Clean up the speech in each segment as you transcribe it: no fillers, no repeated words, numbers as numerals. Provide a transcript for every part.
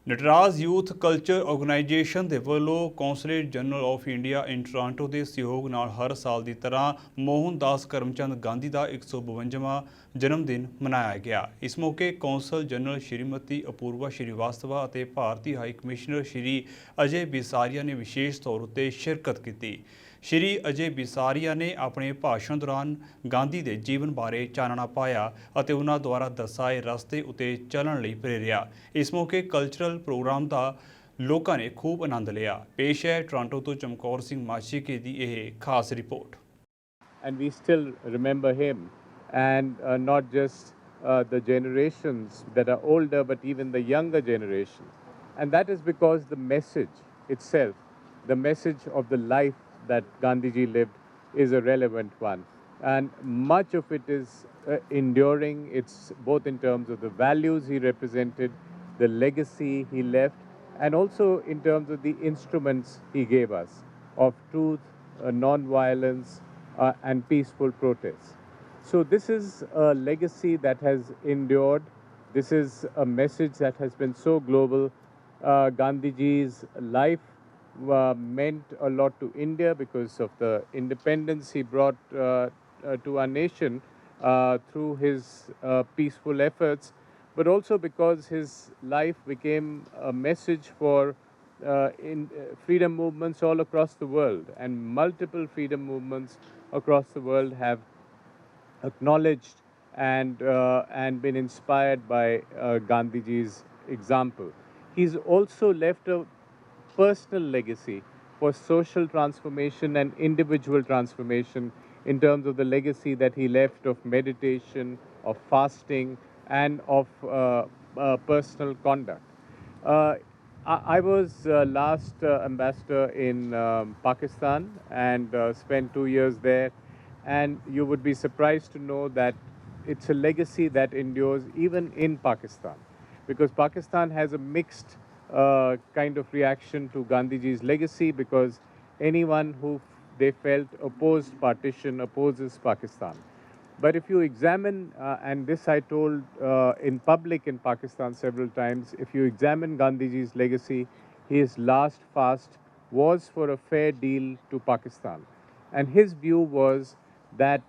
Nataraj youth culture organisation ਦੇ ਵੱਲੋਂ consulate general of India in Toronto ਦੇ ਸਹਿਯੋਗ ਨਾਲ ਹਰ ਸਾਲ ਦੀ ਤਰ੍ਹਾਂ ਮੋਹਨਦਾਸ ਕਰਮਚੰਦ ਗਾਂਧੀ ਦਾ 152ਵਾਂ ਜਨਮ ਦਿਨ ਮਨਾਇਆ ਗਿਆ। ਇਸ ਮੌਕੇ ਕੌਂਸਲ ਜਨਰਲ ਸ਼੍ਰੀਮਤੀ ਅਪੂਰਵਾ ਸ਼੍ਰੀਵਾਸਤਵਾ ਅਤੇ ਭਾਰਤੀ ਹਾਈ ਕਮਿਸ਼ਨਰ ਸ਼੍ਰੀ ਅਜੇ ਬਿਸਾਰੀਆ ਨੇ ਵਿਸ਼ੇਸ਼ ਤੌਰ ਉੱਤੇ ਸ਼ਿਰਕਤ ਕੀਤੀ। ਸ਼੍ਰੀ ਅਜੇ ਬਿਸਾਰੀਆ ਨੇ ਆਪਣੇ ਭਾਸ਼ਣ ਦੌਰਾਨ ਗਾਂਧੀ ਦੇ ਜੀਵਨ ਬਾਰੇ ਚਾਨਣਾ ਪਾਇਆ ਅਤੇ ਉਹਨਾਂ ਦੁਆਰਾ ਦਰਸਾਏ ਰਸਤੇ ਉੱਤੇ ਚੱਲਣ ਲਈ ਪ੍ਰੇਰਿਆ। ਇਸ ਮੌਕੇ ਕਲਚਰਲ ਪ੍ਰੋਗਰਾਮ ਦਾ ਲੋਕਾਂ ਨੇ ਖੂਬ ਆਨੰਦ ਲਿਆ। ਪੇਸ਼ ਹੈ ਟੋਰਾਂਟੋ ਤੋਂ ਚਮਕੌਰ ਸਿੰਘ ਮਾਛੀਕੇ ਦੀ ਇਹ ਖਾਸ report. And we still remember him, and not just the generations that are older, but even the younger generation. And that is because the message itself, the message of the life that Gandhiji lived, is a relevant one. And much of it is enduring. It's both in terms of the values he represented, the legacy he left, and also in terms of the instruments he gave us of truth, non-violence, and peaceful protests. So this is a legacy that has endured. This is a message that has been so global. Gandhiji's life meant a lot to India because of the independence he brought to our nation through his peaceful efforts, but also because his life became a message for freedom movements all across the world, and multiple freedom movements across the world have acknowledged and been inspired by Gandhiji's example. He's also left a personal legacy for social transformation and individual transformation in terms of the legacy that he left of meditation, of fasting, and of personal conduct. I was last ambassador in Pakistan and spent 2 years there, and you would be surprised to know that it's a legacy that endures even in Pakistan, because Pakistan has a mixed kind of reaction to Gandhiji's legacy, because anyone who they felt opposed partition opposes Pakistan. But if you examine, and this I told in public in Pakistan several times, if you examine Gandhiji's legacy, his last fast was for a fair deal to Pakistan. And his view was that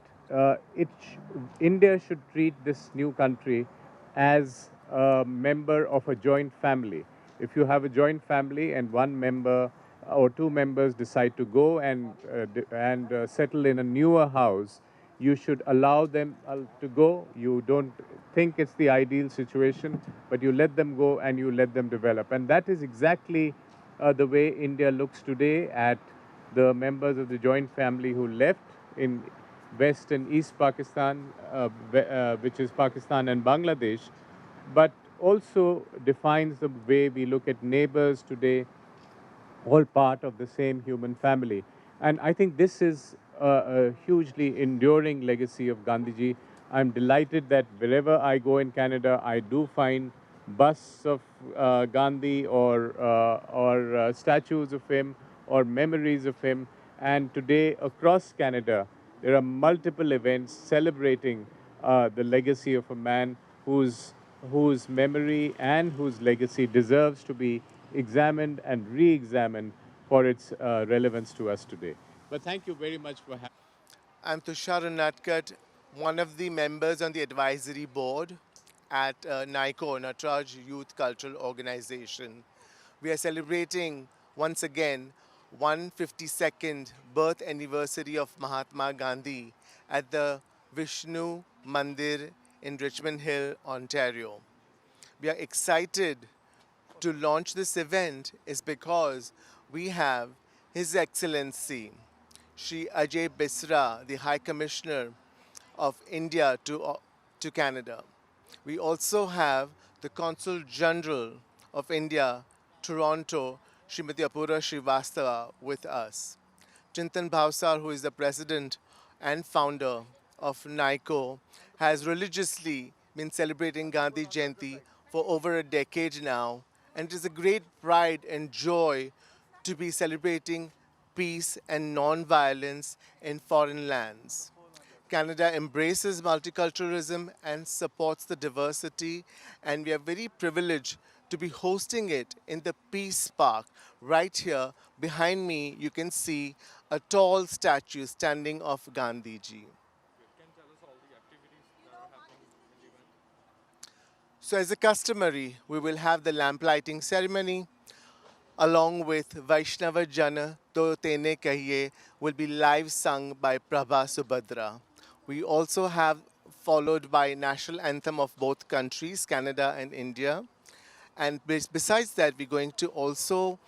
India should treat this new country as a member of a joint family. If you have a joint family and one member or two members decide to go and settle in a newer house, you should allow them to go. You don't think it's the ideal situation, but you let them go and you let them develop. And that is exactly the way India looks today at the members of the joint family who left in West and East Pakistan, which is Pakistan and Bangladesh, but also defines the way we look at neighbors today, all part of the same human family. And I think this is a hugely enduring legacy of Gandhiji. I'm delighted that wherever I go in Canada, I do find busts of Gandhi or statues of him or memories of him. And today, across Canada, there are multiple events celebrating the legacy of a man whose memory and whose legacy deserves to be examined and re-examined for its relevance to us today. But thank you very much for having me. I'm Tushar Unadkat, one of the members on the advisory board at NICO, Natraj Youth Cultural Organization. We are celebrating once again 152nd birth anniversary of Mahatma Gandhi at the Vishnu Mandir in Richmond Hill, Ontario. We are excited to launch this event is because we have His Excellency Shri Ajay Bisra, the High Commissioner of India to Canada. We also have the Consul General of India, Toronto, Srimati Apurva Srivastava, with us. Chintan Bhavsar, who is the president and founder of NICO, has religiously been celebrating Gandhi Jayanti for over a decade now, and it is a great pride and joy to be celebrating peace and non-violence in foreign lands. Canada embraces multiculturalism and supports the diversity, and we are very privileged to be hosting it in the Peace Park. Right here behind me, you can see a tall statue standing of Gandhiji. So, as a customary, we will have the lamp lighting ceremony along with Vaishnava Jana To Tene Kahiye will be live sung by Prabha Subhadra. We also have followed by national anthem of both countries, Canada and India. And besides that, we're going to also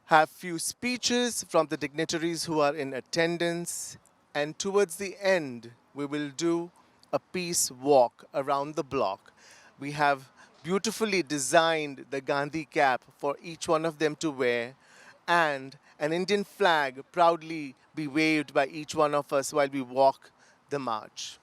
have few speeches from the dignitaries who are in attendance. And towards the end, we will do a peace walk around the block. We have beautifully designed the Gandhi cap for each one of them to wear, and an Indian flag proudly be waved by each one of us while we walk the march.